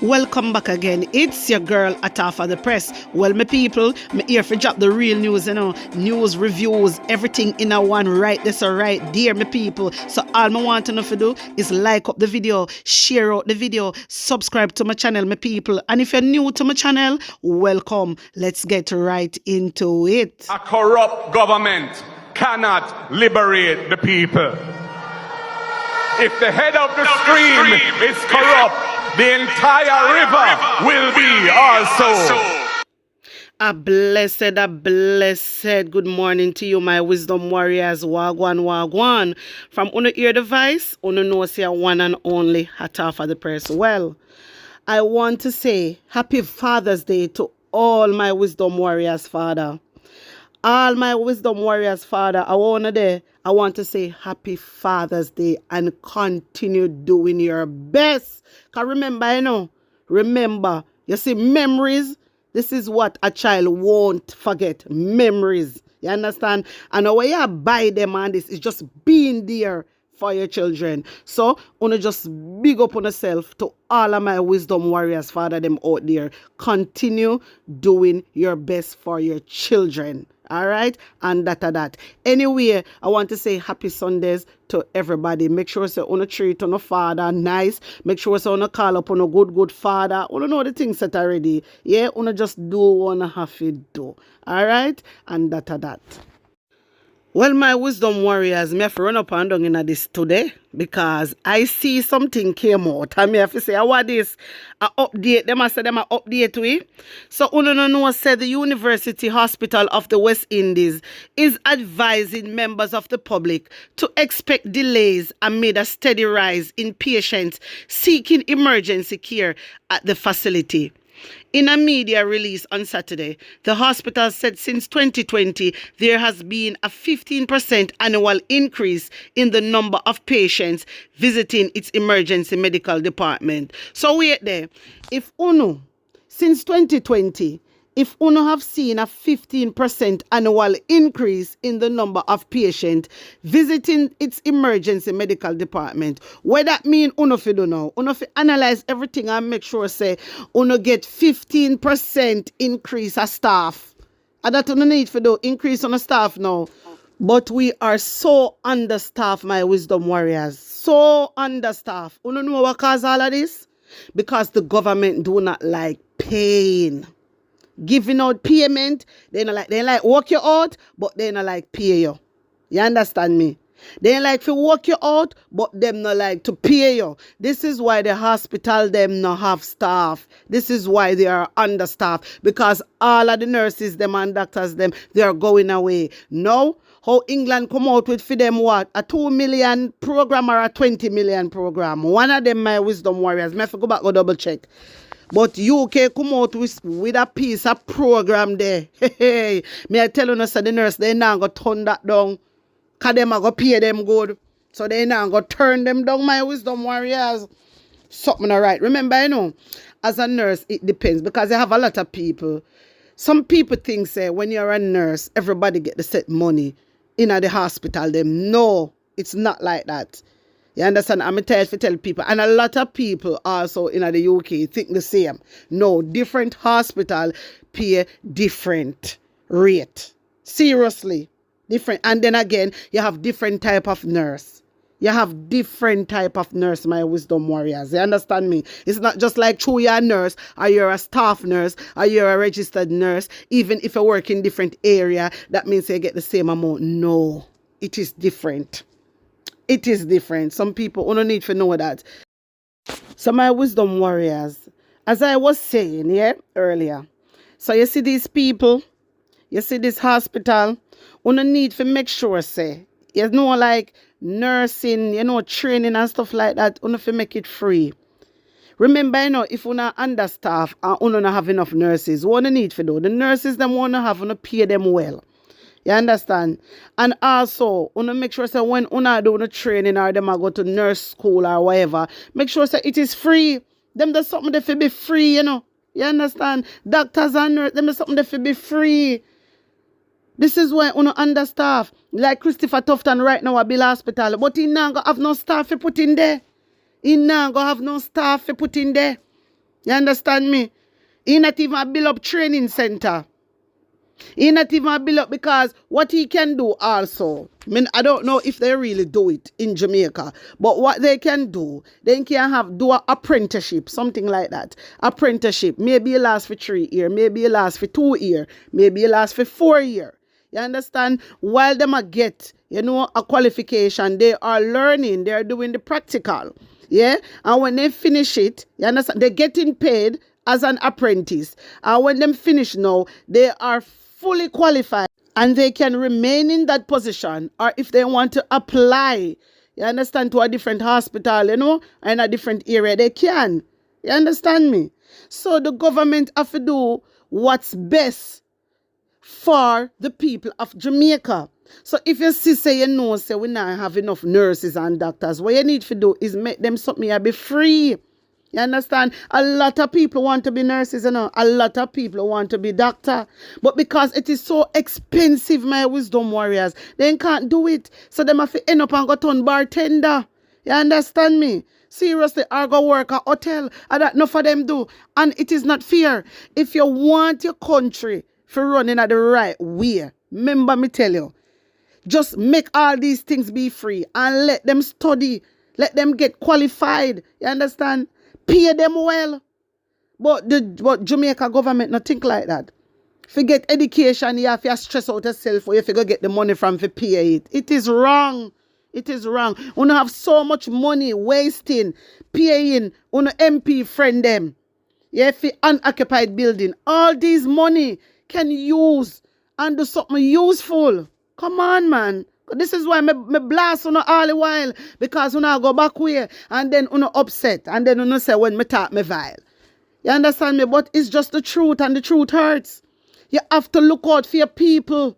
Welcome back again. It's your girl Atafa the Press. Well, my people, me here for drop the real news, news, reviews, everything in a one right this or right there, my people. So all I want to know to do is like up the video, share out the video, subscribe to my channel, my people. And if you're new to my channel, welcome. Let's get right into it. A corrupt government cannot liberate the people. If the head of the stream is corrupt, the entire river will be also. A blessed good morning to you, my wisdom warriors. Wagwan. From Uno Ear Device, Uno know say one and only Hatafa the Press. Well, I want to say happy Father's Day to all my wisdom warriors, Father. All my wisdom warriors, Father, I want to say happy Father's Day and continue doing your best. Because remember, you see, memories, this is what a child won't forget. Memories. You understand? And the way you buy them and this is just being there for your children. So, just big up on yourself to all of my wisdom warriors, Father, them out there. Continue doing your best for your children. All right, and that. Anyway, I want to say happy Sundays to everybody. Make sure say on a treat on a father nice. Make sure say on a call up on a good father. You know the things that already. Yeah, you just do what you have to do. All right, and that. Well, my wisdom warriors, me have to run up and down in this today because I see something came out. And me have to say, what this? I update them. I said them I update we. So, know said the University Hospital of the West Indies is advising members of the public to expect delays amid a steady rise in patients seeking emergency care at the facility. In a media release on Saturday, the hospital said since 2020, there has been a 15% annual increase in the number of patients visiting its emergency medical department. So wait there. If since 2020, if have seen a 15% annual increase in the number of patients visiting its emergency medical department, what that mean fi do now? Fi analyze everything and make sure say get 15% increase of staff. And that need for do increase on the staff now. But we are so understaffed, my wisdom warriors. So understaffed. Know what cause all of this? Because the government do not like pain. Giving out payment, they like work you out, but they not like pay you. You understand me? They like to work you out, but them not like to pay you. This is why the hospital them not have staff. This is why they are understaffed, because all of the nurses them and doctors them they are going away. Now, how England come out with for them what? A 2 million program or a 20 million program? One of them my wisdom warriors. Me have to go back and double check. But UK come out with a piece of program there. Hey, me I tell you, so the nurse, they now go turn that down. Because them are going to pay them good. So they now go turn them down, my wisdom warriors. Something all right. Remember, as a nurse, it depends. Because I have a lot of people. Some people think, say, when you're a nurse, everybody get the set money in the hospital. Them no, it's not like that. You understand? I'm tired to tell people. And a lot of people also in the UK think the same. No, different hospital pay different rate. Seriously. Different. And then again, you have different type of nurse. You have different type of nurse, my wisdom warriors. You understand me? It's not just like true you're a nurse, or you're a staff nurse, or you're a registered nurse. Even if you work in different area, that means you get the same amount. No, it is different. It is different. Some people don't need to know that. So my wisdom warriors, as I was saying earlier, so you see these people, you see this hospital, need to make sure say, like nursing, training and stuff like that, to make it free. Remember, if you not understaffed and you not have enough nurses, what you need to do? The nurses them want to have to pay them well. You understand? And also, make sure say when you do the training or them go to nurse school or whatever, make sure say it is free. Them there's something that should be free, You understand? Doctors and nurses, them there's something that should be free. This is why understaffed. Like Christopher Tufton right now at Bill Hospital, but he not gonna have no staff to put in there. He not gonna have no staff to put in there. You understand me? He not even build up training center. He not even build up because what he can do also, I mean, I don't know if they really do it in Jamaica, but what they can do, they can do an apprenticeship, something like that. Apprenticeship, maybe it lasts for 3 years, maybe it lasts for 2 years, maybe it lasts for 4 years. You understand? While them get, a qualification, they are learning, they are doing the practical. Yeah? And when they finish it, you understand? They're getting paid as an apprentice. And when them finish now, they are fully qualified and they can remain in that position, or if they want to apply, you understand, to a different hospital, in a different area, they can. You understand me? So the government have to do what's best for the people of Jamaica. So if you see, say, say we not have enough nurses and doctors, what you need to do is make them something be free. You understand? A lot of people want to be nurses, A lot of people want to be doctor. But because it is so expensive, my wisdom warriors, they can't do it. So they have to end up and go turn bartender. You understand me? Seriously, or go work at hotel. And that enough of them do. And it is not fair. If you want your country for running at the right way, remember me tell you, just make all these things be free and let them study. Let them get qualified. You understand? Pay them well. But Jamaica government not think like that. Forget education, you have to stress out yourself or you have to get the money from to pay it. It is wrong. It is wrong. You don't have so much money wasting, paying on MP friend them. You have to unoccupied building. All these money can use and do something useful. Come on, man. This is why me blast all the while. Because I go back way and then upset. And then say when me talk me vile. You understand me? But it's just the truth and the truth hurts. You have to look out for your people.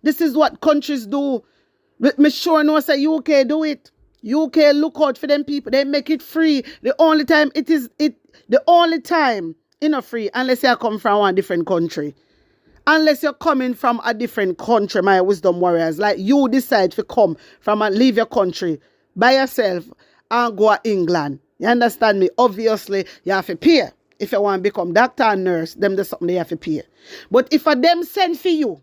This is what countries do. Me sure know say UK do it. UK look out for them people. They make it free. The only time free unless you come from one different country. Unless you're coming from a different country, my wisdom warriors, like you decide to come from and leave your country by yourself and go to England. You understand me? Obviously, you have to pay. If you want to become doctor and nurse, them there's something they have to pay. But if a them send for you,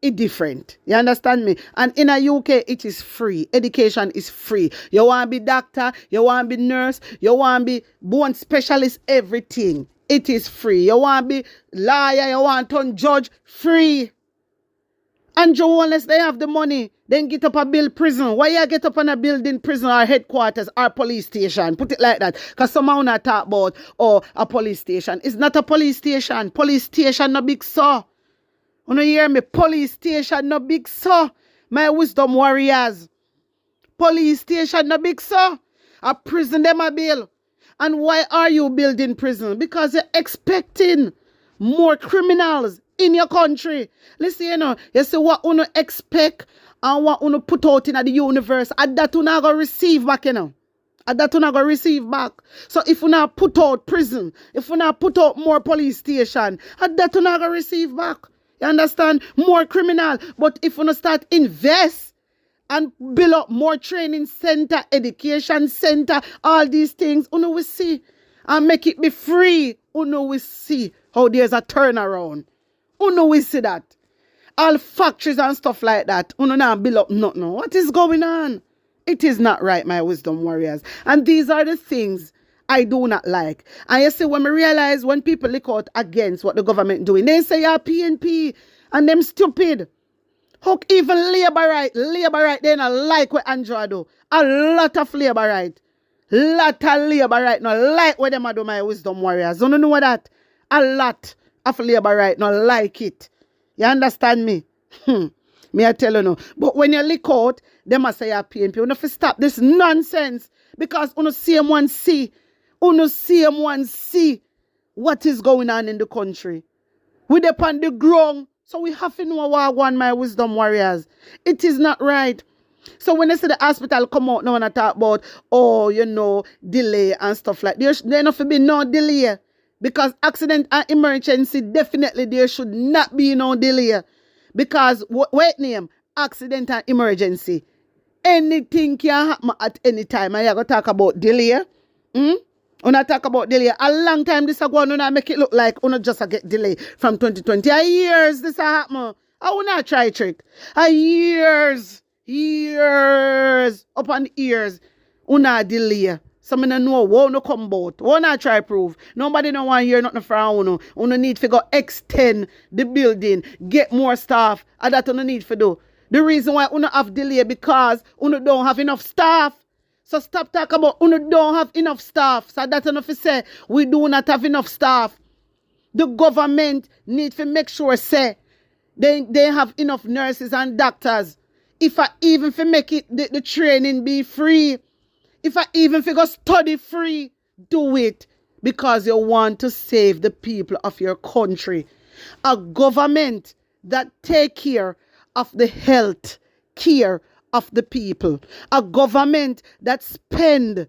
it's different. You understand me? And in a UK, it is free. Education is free. You want to be doctor, you want to be nurse, you want to be bone specialist, everything. It is free. You want to be lawyer, you want to turn judge, free. And unless they have the money, then get up a build prison. Why you get up on a building prison or headquarters or police station? Put it like that. Because someone not talk about a police station. It's not a police station. Police station no big so. You know hear me? Police station no big so. My wisdom warriors. Police station no big so. A prison them a build. And why are you building prison? Because you're expecting more criminals in your country. Listen, you see what you expect and what you put out in the universe, and that you not going to receive back, And that you not going to receive back. So if you not put out prison, if you not put out more police station, and that you not going to receive back. You understand? More criminal. But if you not start invest, and build up more training center, education center, all these things, we see. And make it be free. We see how there's a turnaround. We see that. All factories and stuff like that. Now build up nothing. What is going on? It is not right, my wisdom warriors. And these are the things I do not like. And you see, when we realize when people look out against what the government doing, they say, PNP, and them stupid. Hook even labor right, they not like what Andrew do. A lot of labor right. No like what them do, my wisdom warriors. Don't you know that? A lot of labor right, no like it. You understand me? Me I tell you no. But when you look out, they must say PNP. You have to stop this nonsense. Because you see one see what is going on in the country. We depend the ground. So we have to know what one, my wisdom warriors. It is not right. So when they see the hospital come out now and I talk about, delay and stuff like that, there not to be no delay. Because accident and emergency, definitely there should not be no delay. Because, accident and emergency. Anything can happen at any time. And you're going to talk about delay. Una talk about delay. A long time this ago, una make it look like una just a get delay from 2020. A years this a happen. I will not try trick. A years upon years, una delay. Some no know what no come about. What not try prove. Nobody no want hear nothing from uno. Uno need to go extend the building, get more staff. And that uno need to do. The reason why uno have delay because uno don't have enough staff. So stop talking about uno don't have enough staff. So that's enough to say we do not have enough staff. The government need to make sure say they have enough nurses and doctors. If I even for make it the training be free. If I even for go study free, do it. Because you want to save the people of your country. A government that take care of the health care of the people. A government that spend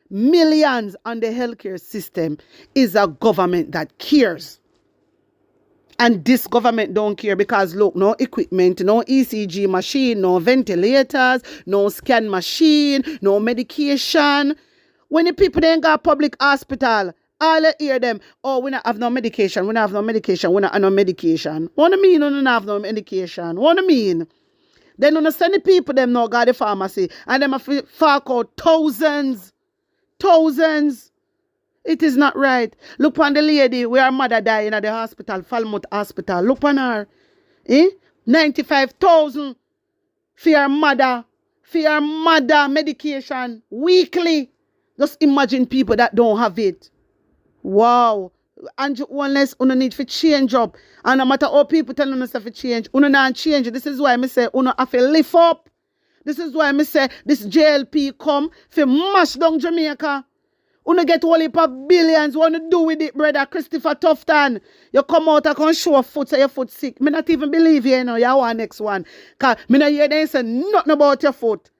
millions on the healthcare system is a government that cares. And this government don't care because look, no equipment, no ECG machine, no ventilators, no scan machine, no medication. When the people then got public hospital, all you hear them, oh, we not have no medication, we not have no medication, we not have no medication. What do you mean we not have no medication? What do you mean? Then when send the people them now got the pharmacy and them have fork out thousands. It is not right. Look on the lady where her mother died in the hospital, Falmouth Hospital. Look on her. 95,000 for her mother medication weekly. Just imagine people that don't have it. Wow. And unless you need to change up. And no matter how people tell us to change, you not change. This is why I say you have to lift up. This is why I say this JLP come to mash down Jamaica. You get all heap of billions. What you do with it, brother Christopher Tufton? You come out and can show a foot, say your foot sick. Me not even believe you, you are next one. Because me not hear them say nothing about your foot.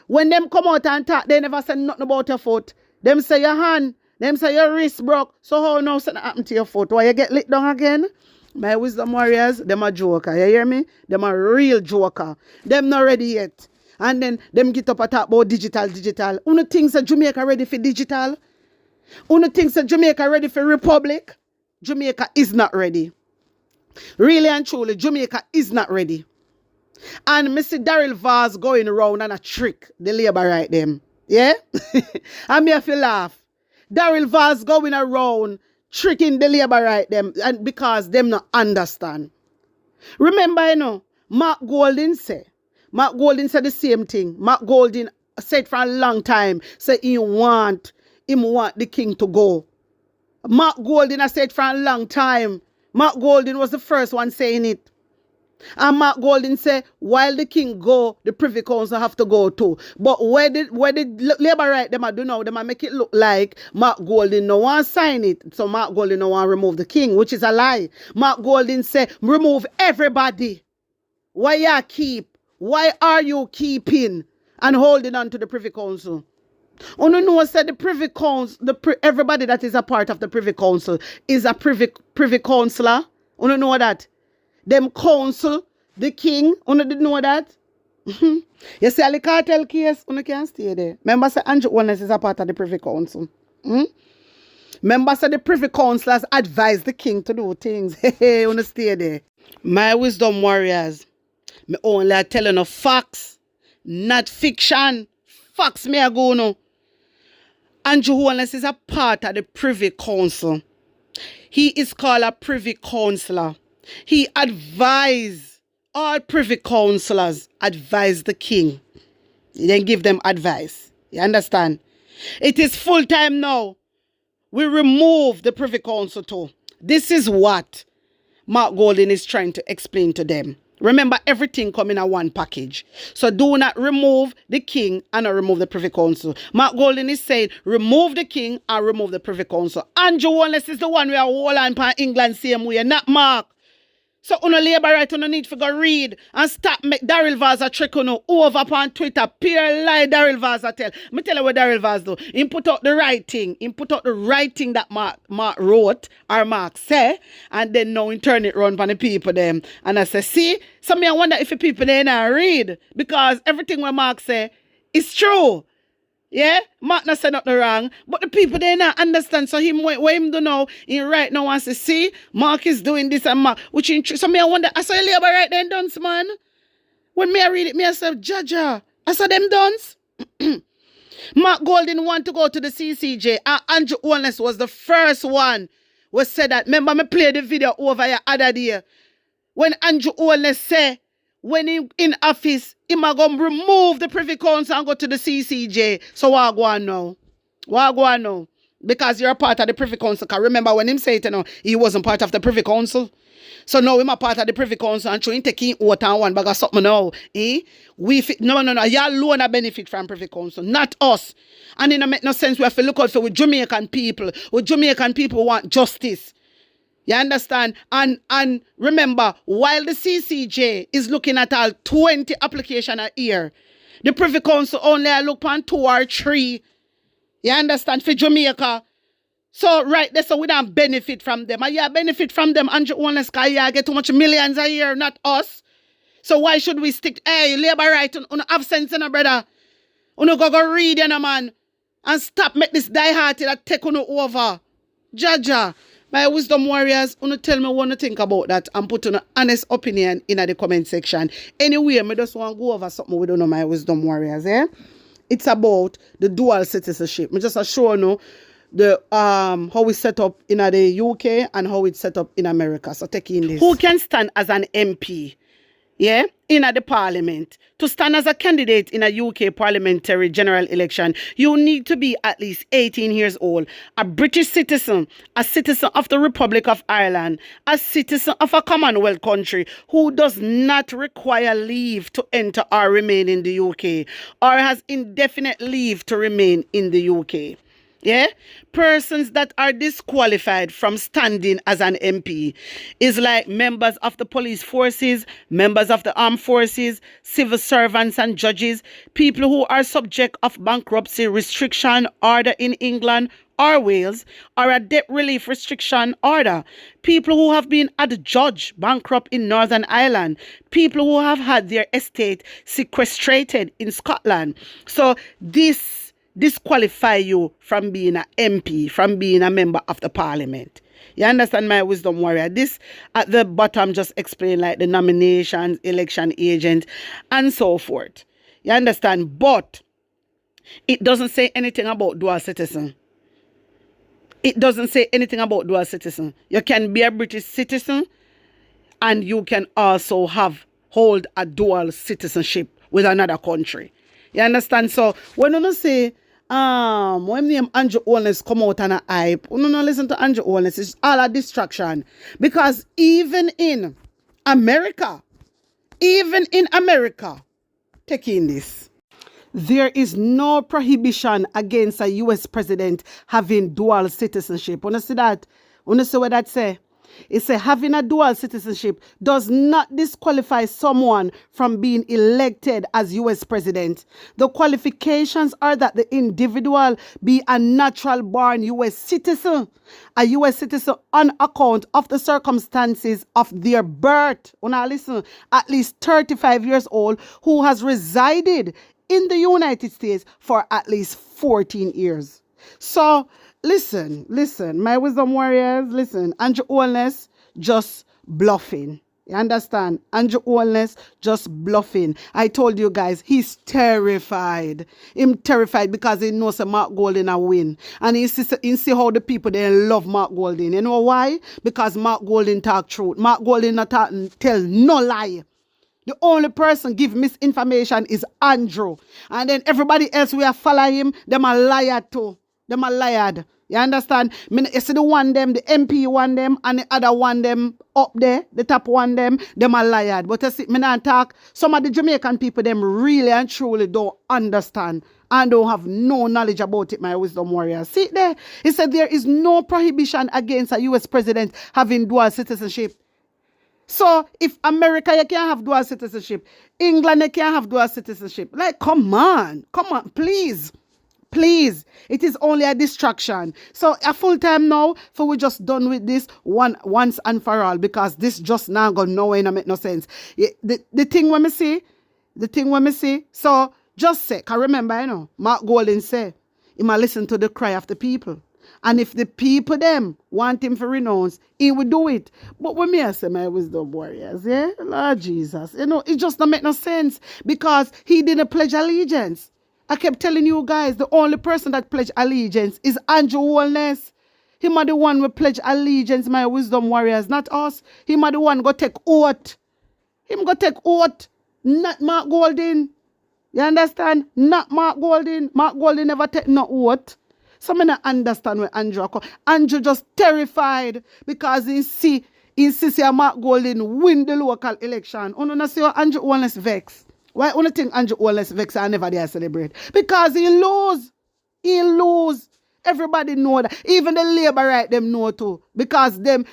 When them come out and talk, they never say nothing about your foot. Them say your hand. Them say your wrist broke. So how now something happen to your foot? Why you get lit down again? My wisdom warriors, them a joker. You hear me? Them a real joker. Them not ready yet. And then them get up and talk about digital. Uno thinks that Jamaica ready for digital? Uno thinks that Jamaica ready for republic? Jamaica is not ready. Really and truly, Jamaica is not ready. And Mr. Daryl Vaz going around and a trick the labor right them. Yeah? And me have to laugh. Daryl Vaz going around tricking the labor right them and because them not understand. Remember, Mark Golding said the same thing. Mark Golding said for a long time, say he want the king to go. Mark Golding has said for a long time. Mark Golding was the first one saying it. And Mark Golding said, while the king go, the Privy Council have to go too. But where the labor right them do now, them make it look like Mark Golding no one sign it. So Mark Golding no one remove the king, which is a lie. Mark Golding said, remove everybody. Why are you keeping and holding on to the Privy Council? You know said the Privy Council, everybody that is a part of the Privy Council is a Privy Councillor. You know that? Them council, the king, you didn't know that? You see, the cartel case, you can't stay there. Remember, say Andrew Wallace is a part of the Privy Council. Remember, say the Privy Councillors advise the king to do things. Hey, you stay there. My wisdom warriors, me only telling of facts, not fiction. Facts me a go no. Andrew Wallace is a part of the Privy Council. He is called a Privy Councillor. He advised all Privy Councillors, advise the king. He then give them advice. You understand? It is full time now. We remove the Privy Council too. This is what Mark Golding is trying to explain to them. Remember, everything come in a one package. So do not remove the king and not remove the Privy Council. Mark Golding is saying, remove the king and remove the Privy Council. Andrew Wallace is the one we are all on England same way, not Mark. So uno labor right, uno need to go read and stop make Daryl Vaz a trick uno over upon Twitter. Pure lie Daryl Vaz a tell. Me tell you what Daryl Vaz do. He put out the right thing. He put out the right thing that Mark wrote or Mark say. And then now he turn it around for the people them. And I say, see? So me I wonder if the people they not read. Because everything what Mark say is true. Yeah, Mark not say nothing wrong, but the people they not understand. So him what him do now, he right now wants to see Mark is doing this and Mark, which in so me I wonder. I saw labor right then done, man. When me I read it, me I say, Jaja, I saw them dons. Mark Golding want to go to the CCJ. And Andrew Holness was the first one who said that. Remember me play the video over here other day. When Andrew Holness say, when he in office, he might go remove the Privy Council and go to the CCJ. So what go on now? What go on now? Because you're a part of the Privy Council. Because remember when him say it, you know, he wasn't part of the Privy Council. So now him a part of the Privy Council and trying taking out and one bag of something now. Eh? No. Y'all alone a benefit from Privy Council, not us. And it don't make no sense. We have to look out for with Jamaican people. With Jamaican people want justice. You understand? And remember, while the CCJ is looking at all 20 applications a year, the Privy Council only look on 2 or 3. You understand? For Jamaica. So right there, so we don't benefit from them. And you benefit from them, Andrew Holness, because you get too much millions a year, not us. So why should we stick, hey, labor right, on have sense in a brother. Go read, you know, man. And stop make this die-hearted that take over. Jaja. My wisdom warriors, tell me what you think about that and put an honest opinion in the comment section. Anyway, I just want to go over something we don't know, my wisdom warriors. It's about the dual citizenship. I just show you the how we set up in the UK and how it's set up in America. So take in this. Who can stand as an MP? Yeah, in the parliament. To stand as a candidate in a UK parliamentary general election, you need to be at least 18 years old, a British citizen, a citizen of the Republic of Ireland, a citizen of a Commonwealth country who does not require leave to enter or remain in the UK, or has indefinite leave to remain in the UK. Yeah, persons that are disqualified from standing as an MP is like members of the police forces, members of the armed forces, civil servants and judges, people who are subject of bankruptcy restriction order in England or Wales, or a debt relief restriction order, people who have been adjudged bankrupt in Northern Ireland, people who have had their estate sequestrated in Scotland. So this disqualify you from being an MP, from being a member of the parliament. You understand, my wisdom warrior? This at the bottom just explain like the nominations, election agent, and so forth. You understand? But it doesn't say anything about dual citizen. It doesn't say anything about dual citizen. You can be a British citizen and you can also hold a dual citizenship with another country. You understand? So when you say when name Andrew Holness come out and a hype, you don't listen to Andrew Holness. It's all a distraction. Because even in America, taking this, there is no prohibition against a U.S. president having dual citizenship. You see that? You see what that say? It says having a dual citizenship does not disqualify someone from being elected as U.S. president. The qualifications are that the individual be a natural born U.S. citizen, a U.S. citizen on account of the circumstances of their birth. Now listen, at least 35 years old, who has resided in the United States for at least 14 years. So listen, my wisdom warriors, listen, Andrew Holness just bluffing. You understand? Andrew Holness just bluffing. I told you guys, he's terrified. Him terrified because he knows Mark Golding a win. And he see how the people, they love Mark Golding. You know why? Because Mark Golding talk truth. Mark Golding not tell no lie. The only person give misinformation is Andrew. And then everybody else we are follow him, them a liar too. Them a liar. You understand? You see the one them, the MP one them, and the other one them up there, the top one them a liar. But you see, me not talk. Some of the Jamaican people, them really and truly don't understand and don't have no knowledge about it, my wisdom warriors. See there? He said there is no prohibition against a U.S. president having dual citizenship. So, if America, you can't have dual citizenship. England, you can't have dual citizenship. Like, come on, please. Please, it is only a distraction. So, a full time now, for we just done with this once and for all, because this just now go nowhere and make no sense. The thing when me see, so Just say, can remember, you know, Mark Golden say, he might listen to the cry of the people. And if the people them want him to renounce, he will do it. But when me I say my wisdom warriors, yeah, Lord Jesus, you know, it just don't make no sense because he didn't pledge allegiance. I kept telling you guys, the only person that pledged allegiance is Andrew Wellness. Him are the one who pledge allegiance, my wisdom warriors, not us. Him are the one go take oath. Him go take oath, not Mark Golden. You understand? Not Mark Golden. Mark Golden never take no oath. So I don't understand where Andrew come. Andrew just terrified because he see Mark Golden win the local election. You don't see how Andrew Wallace vex. Why you think Andrew Wallace vex and never dare celebrate? Because he lose. He lose. Everybody know that. Even the labor right them know too. Because them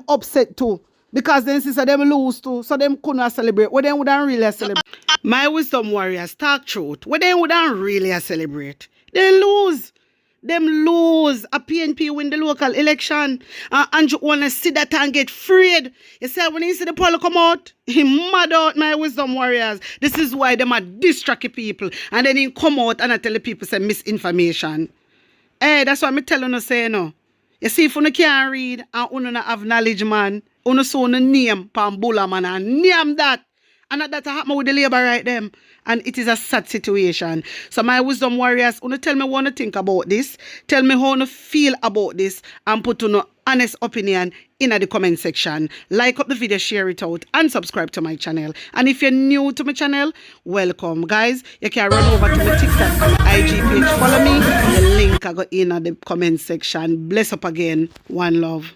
upset too. Because then sister them lose too. So them couldn't celebrate. Well, they wouldn't really celebrate. My wisdom warriors talk truth. Well, they wouldn't really celebrate. They lose. Them lose. A PNP win the local election. Andrew wanna see that and get freed. You see when he see the poll come out, he mad out my wisdom warriors. This is why them are distract people. And then he come out and I tell the people say misinformation. Hey, that's what I'm telling you say no. You see if you can't read and you don't have knowledge man, you so no name Pambula man and name that. And that happen with the labor right them. And it is a sad situation. So my wisdom warriors, you tell me what you think about this. Tell me how you feel about this. And put your honest opinion in the comment section. Like up the video, share it out. And subscribe to my channel. And if you're new to my channel, welcome. Guys, you can run over to my TikTok and IG page. Follow me. The link I got in the comment section. Bless up again. One love.